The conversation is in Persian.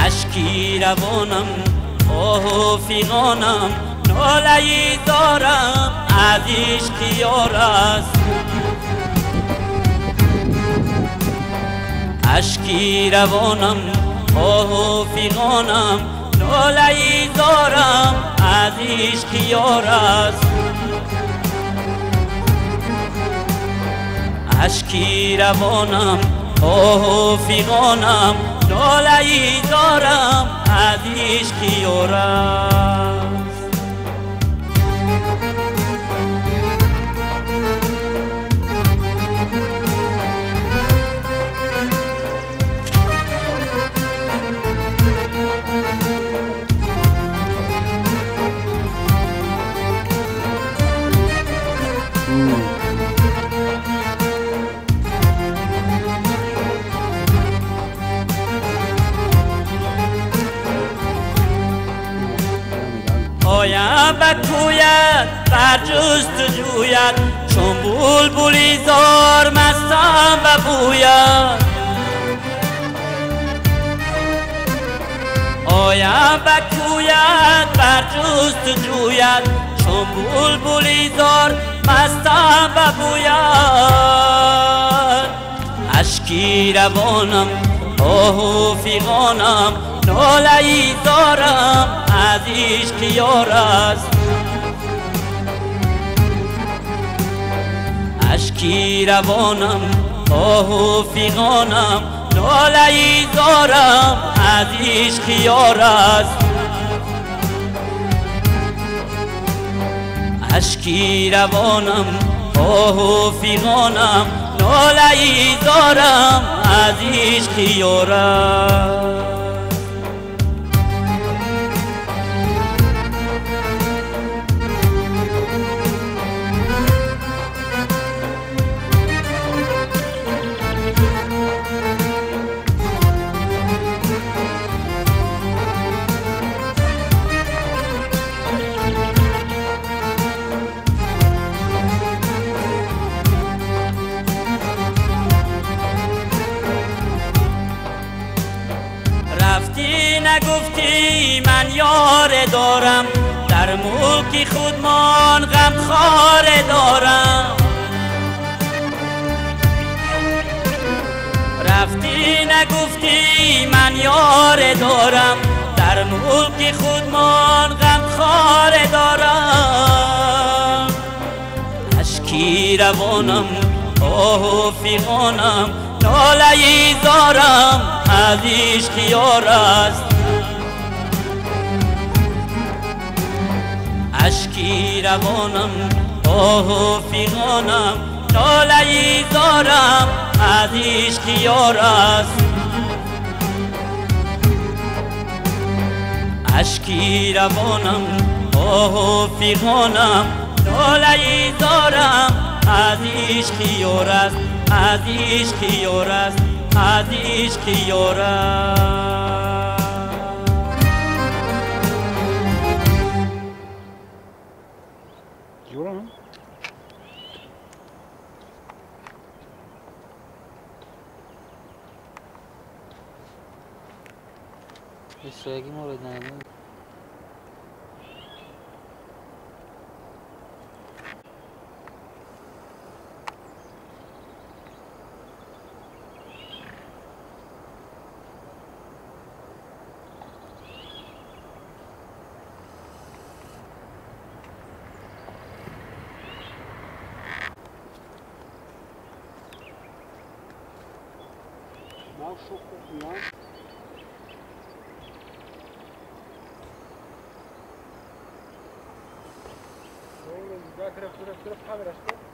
اشکی روانم آه فیغانم ناله‌ای دارم از عشق یار است اشکی روانم آه فیغانم ناله‌ای دارم از عشق یار است اشکی روانم آه فیغانم ناله‌ای دارم از عشق یار است پایم بکوید بر جستجویت چون بلبلی زار مستم ببوید پایم بکوید بر جستجویت چون بلبلی زار مستم ببوید اشکی روانم آه فیغانم ناله‌ای دارم از عشق یار است اشکی روانم آه فیغانم ناله‌ای دارم از عشق یار است اشکی روانم آه فیغانم ناله‌ای دارم از عشق یار است رفتی نگفتی من یار دارم در ملک خودمان غمخوار دارم رفتی نگفتی من یار دارم در ملک خودمان غمخوار دارم اشکی روانم آه فیغانم ناله‌ای دارم از عشق یار است اشکی روانم آه فیغانم ناله‌ای دارم از عشق یار است اشکی روانم آه فیغانم ناله‌ای دارم از عشق یار است از عشق یار است از عشق یار است جورم اشتراکی مورد نظر ما شو خوبنا Doğru, güzel kırıp kırıp kırıp kamera işte.